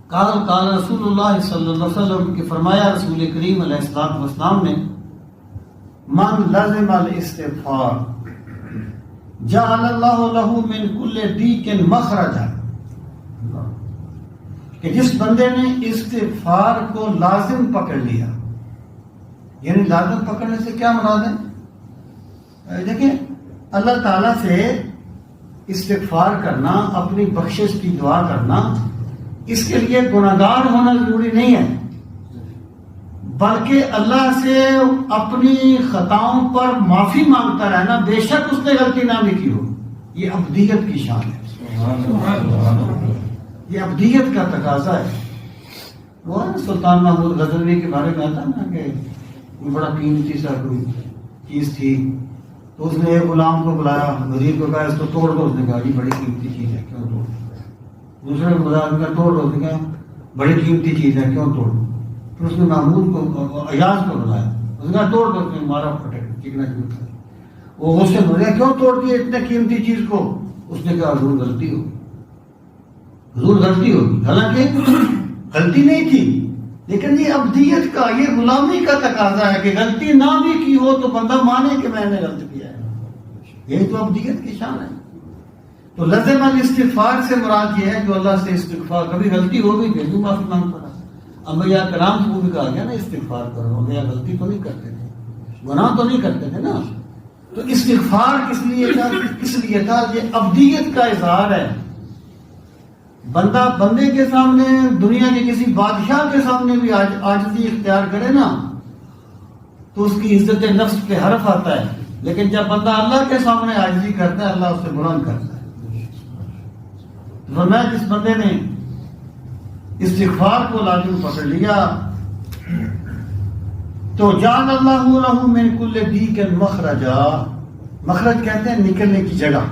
قال رسول اللہ صلی اللہ علیہ وسلم کہ فرمایا رسول کریم علیہ الصلوۃ والسلام نے من لازم الاستغفار جعل اللہ له من کل ضیق مخرجا، کہ جس بندے نے استغفار کو لازم پکڑ لیا، یعنی لازم پکڑنے سے کیا مراد ہے؟ دیکھیں اللہ تعالیٰ سے استغفار کرنا، اپنی بخشش کی دعا کرنا، اس کے لیے گناہگار ہونا ضروری نہیں ہے، بلکہ اللہ سے اپنی خطاؤں پر معافی مانگتا رہنا، بے شک اس نے غلطی نہ بھی کی ہو، یہ عبدیت کی شان ہے، یہ عبدیت کا تقاضا ہے۔ وہ ہے سلطان محمود غزنوی کے بارے میں آتا نا کہ بڑا قیمتی سا کوئی چیز تھی، تو اس نے ایک غلام کو بلایا، وزیر کو کہا اس کو توڑ دو، اس نے کہا یہ بڑی قیمتی چیز ہے کیوں توڑ؟ دوسرے کو بلایا، اس نے کہا توڑ دو، اس نے کہا بڑی قیمتی چیز ہے کیوں توڑ؟ پھر اس نے محمود کو ایاز کو بلایا، اس نے کہا توڑ دو، اس نے مارا پھٹک چکنا چکنا، وہ غصے میں بولے کیوں توڑ دیا اتنے قیمتی چیز کو؟ اس نے کہا حضور غلطی ہوگی، حضور غلطی ہوگی، حالانکہ غلطی نہیں تھی، لیکن یہ عبدیت کا، یہ غلامی کا تقاضا ہے کہ غلطی نہ بھی کی ہو تو بندہ مانے کہ میں نے غلط کیا ہے، یہی تو عبدیت کی شان ہے۔ تو لازم الاستغفار سے مراد یہ ہے کہ اللہ سے استغفار، کبھی غلطی ہو گئی پھر بھی معافی مانگ پڑا۔ انبیاء کرام کو بھی کہا گیا نا استغفار کرو، انبیاء غلطی تو نہیں کرتے تھے، گناہ تو نہیں کرتے تھے نا، تو استغفار کس لیے تھا؟ اس لیے تھا یہ عبدیت کا اظہار ہے۔ بندے کے سامنے، دنیا کے کسی بادشاہ کے سامنے بھی عاجزی اختیار کرے نا تو اس کی عزت نفس پہ حرف آتا ہے، لیکن جب بندہ اللہ کے سامنے عاجزی کرتا ہے اللہ اس سے بلند کرتا ہے۔ فرمایا جس بندے نے استغفار کو لازم پکڑ لیا تو جعل اللہ له من کل ضیق مخرجا، مخرج کہتے ہیں نکلنے کی جگہ،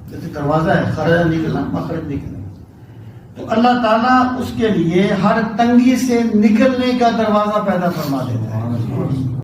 جیسے دروازہ ہے، خرجہ نکلنا، مخرج نکلنا، تو اللہ تعالیٰ اس کے لیے ہر تنگی سے نکلنے کا دروازہ پیدا فرما دیتا ہے۔